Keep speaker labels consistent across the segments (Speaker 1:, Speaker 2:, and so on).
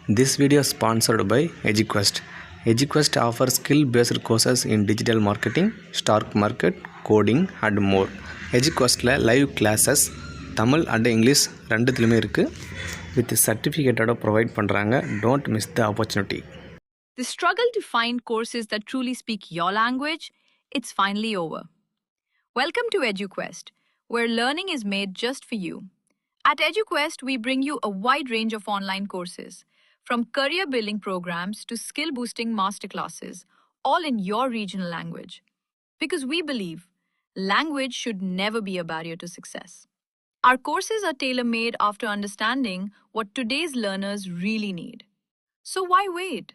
Speaker 1: This video is sponsored by EduQuest. EduQuest offers skill-based courses in digital marketing, stock market, coding and more. EduQuestல live classes Tamil and English ரெண்டுத்துலையுமே இருக்குது. With சர்டிஃபிகேட்டோட provide பண்ணுறாங்க. Don't miss the opportunity.
Speaker 2: The struggle to find courses that truly speak your language, it's finally over. Welcome to EduQuest, where learning is made just for you. At EduQuest, we bring you a wide range of online courses, from career-building programs to skill-boosting masterclasses, all in your regional language. Because we believe language should never be a barrier to success. Our courses are tailor-made after understanding what today's learners really need. So why wait?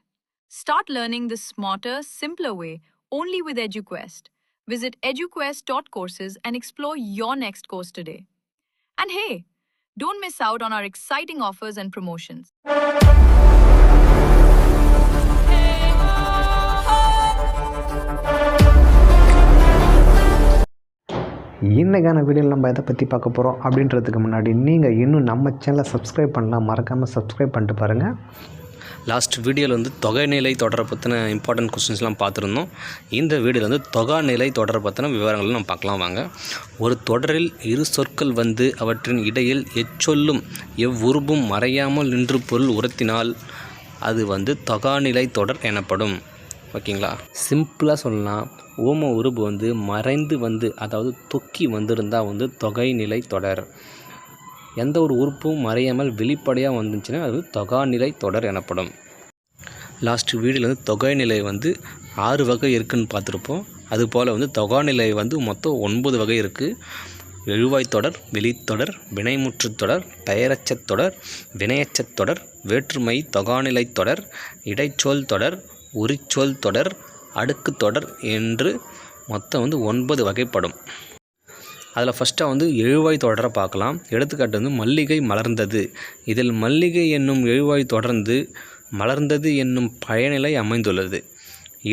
Speaker 2: Start learning the smarter, simpler way only with EduQuest. Visit eduquest.courses and explore your next course today. And hey, don't miss out on our exciting offers and promotions.
Speaker 3: இன்றைக்கான வீடியோவில் நம்ம எதை பற்றி பார்க்க போகிறோம் அப்படின்றதுக்கு முன்னாடி நீங்கள் இன்னும் நம்ம சேனலை சப்ஸ்கிரைப் பண்ணலாம், மறக்காமல் சப்ஸ்கிரைப் பண்ணிட்டு பாருங்கள்.
Speaker 1: லாஸ்ட் வீடியோவில் தொகைநிலை தொடரை பற்றின இம்பார்ட்டன்ட் கொஸ்டின்ஸ்லாம் பார்த்துருந்தோம். இந்த வீடியோவில் தொகாநிலை தொடரை பற்றின விவரங்களும் நம்ம பார்க்கலாம் வாங்க. ஒரு தொடரில் இரு சொற்கள் அவற்றின் இடையில் எச்சொல்லும் எவ்வுருபும் மறையாமல் நின்று பொருள் உரத்தினால் அது தொகாநிலை தொடர் எனப்படும். ஓகேங்களா? சிம்பிளாக சொல்லலாம், ஓம உருபு மறைந்து அதாவது தொக்கி வந்திருந்தால் தொகைநிலை தொடர். எந்த ஒரு உறுப்பும் மறையாமல் வெளிப்படையாக வந்துச்சுன்னா அது தொகாநிலை தொடர் எனப்படும். லாஸ்ட் வீடியோவில் தொகைநிலை 6 வகை இருக்குதுன்னு பார்த்துருப்போம். அதுபோல் தொகாநிலை மொத்தம் 9 வகை இருக்குது. எழுவாய் தொடர், வெளித்தொடர், வினைமுற்றுத் தொடர், பெயரச்சத் தொடர், வினையச்சத் தொடர், வேற்றுமை தொகாநிலை தொடர், இடைச்சொல் தொடர், உரிச்சொல் தொடர், அடுக்கு தொடர் என்று மொத்தம் 9 வகைப்படும். அதில் ஃபஸ்ட்டாக எழுவாய் தொடரை பார்க்கலாம். எடுத்துக்காட்டு மல்லிகை மலர்ந்தது. இதில் மல்லிகை என்னும் எழுவாய் தொடர்ந்து மலர்ந்தது என்னும் பயனிலை அமைந்துள்ளது.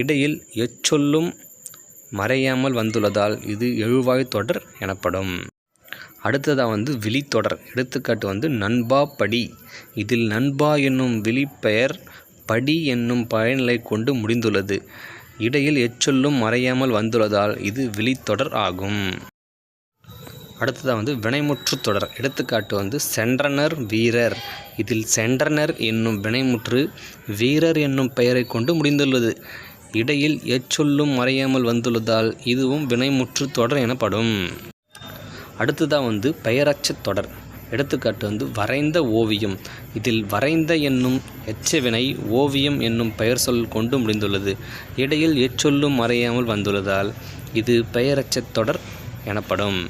Speaker 1: இடையில் எச்சொல்லும் மறையாமல் வந்துள்ளதால் இது எழுவாய் தொடர் எனப்படும். அடுத்ததாக விழித்தொடர். எடுத்துக்காட்டு நண்பா படி. இதில் நண்பா என்னும் விழிப்பெயர் படி என்னும் பயனிலை கொண்டு முடிந்துள்ளது. இடையில் எச்சொல்லும் மறையாமல் வந்துள்ளதால் இது விழித்தொடர் ஆகும். அடுத்ததாக வினைமுற்றுத் தொடர். எடுத்துக்காட்டு சென்றனர் வீரர். இதில் சென்றனர் என்னும் வினைமுற்று வீரர் என்னும் பெயரை கொண்டு முடிந்துள்ளது. இடையில் எச்சொல்லும் மறையாமல் வந்துள்ளதால் இதுவும் வினைமுற்றுத் தொடர் எனப்படும். அடுத்ததாக பெயரச்சத் தொடர். எடுத்துக்காட்டு வரைந்த ஓவியம். இதில் வரைந்த என்னும் எச்சவினை ஓவியம் என்னும் பெயர் சொல் கொண்டு முடிந்துள்ளது. இடையில் எச்சொல்லும் மறையாமல் வந்துள்ளதால் இது பெயரச்சத் தொடர் எனப்படும்.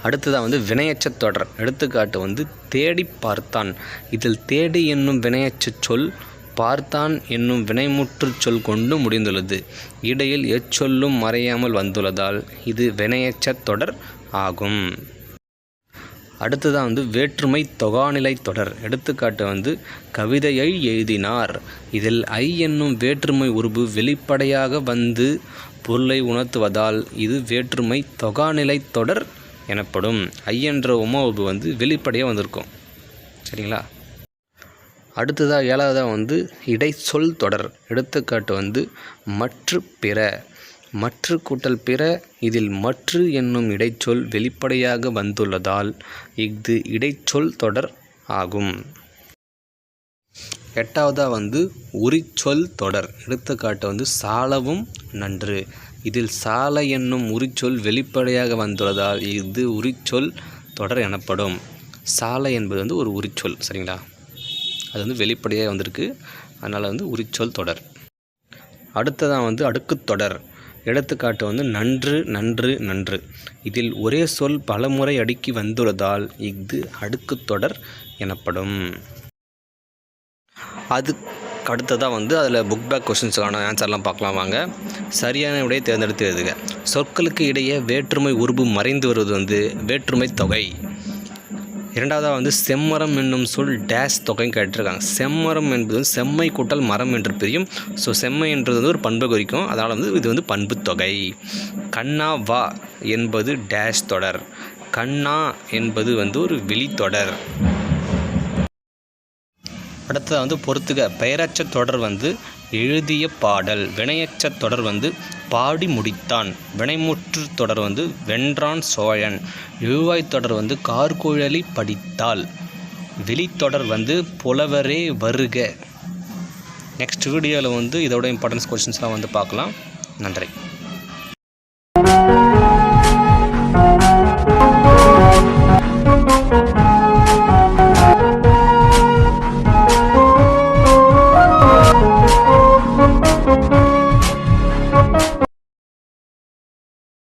Speaker 1: அடுத்ததாக வினையச்சத் தொடர். எடுத்துக்காட்டு தேடி பார்த்தான். இதில் தேடி என்னும் வினையச்சச் சொல் பார்த்தான் என்னும் வினைமுற்று சொல் கொண்டு முடிந்துள்ளது. இடையில் எச்சொல்லும் மறையாமல் வந்துள்ளதால் இது வினையச்சத் தொடர் ஆகும். அடுத்ததாக வேற்றுமை தொகாநிலை தொடர். எடுத்துக்காட்டு கவிதையை எழுதினார். இதில் ஐ என்னும் வேற்றுமை உருபு வெளிப்படையாக பொருளை உணர்த்துவதால் இது வேற்றுமை தொகாநிலை தொடர் எனப்படும். ஐ என்ற உமா உருபு வெளிப்படையாக வந்திருக்கும். சரிங்களா? அடுத்ததாக ஏழாவதாக இடைச்சொல் தொடர். எடுத்துக்காட்டு மற்று பிற. மற்று கூட்டல் பிற. இதில் மற்று என்னும் இடைச்சொல் வெளிப்படையாக வந்துள்ளதால் இது இடைச்சொல் தொடர் ஆகும். எட்டாவதாக உரிச்சொல் தொடர். எடுத்துக்காட்டு சாலவும் நன்று. இதில் சால என்னும் உரிச்சொல் வெளிப்படையாக வந்துள்ளதால் இது உரிச்சொல் தொடர் எனப்படும். சாலை என்பது ஒரு உரிச்சொல். சரிங்களா? அது வெளிப்படையாக வந்திருக்கு. அதனால் உரிச்சொல் தொடர். அடுத்ததான் அடுக்குத் தொடர். எடுத்துக்காட்டு நன்று நன்று நன்று. இதில் ஒரே சொல் பலமுறை அடுக்கி வந்துள்ளதால் இது அடுக்குத் தொடர் எனப்படும். அதுக்கு அடுத்ததாக அதில் புக் பேக் கொஸ்டின்ஸுக்கான ஆன்சர்லாம் பார்க்கலாம் வாங்க. சரியான விடையை தேர்ந்தெடுத்து எழுதுக. சொற்களுக்கு இடையே வேற்றுமை உருபு மறைந்து வருவது வேற்றுமை தொகை. இரண்டாவதாக செம்மரம் என்னும் சொல் டேஷ் தொகைன்னு கேட்டிருக்காங்க. செம்மரம் என்பது செம்மை கூட்டல் மரம் என்று பிரியும். ஸோ செம்மை என்றது ஒரு பண்பை குறிக்கும். அதனால் இது பண்பு தொகை. கண்ணா வா என்பது டேஷ் தொடர். கண்ணா என்பது ஒரு விழித்தொடர். அடுத்தது வந்து பொறுத்துக. பெயரச்ச தொடர் வந்து எழுதிய பாடல். வினையச்ச தொடர் வந்து பாடி முடித்தான். வினைமுற்று தொடர் வந்து வென்றான் சோழன். எழுவாய் தொடர் வந்து கார்குழலி படித்தாள். வெளித்தொடர் வந்து புலவரே வருக. நெக்ஸ்ட் வீடியோவில் வந்து இதோட இம்பார்ட்டன்ஸ் கொஸ்டின்ஸ்லாம் வந்து பார்க்கலாம். நன்றி.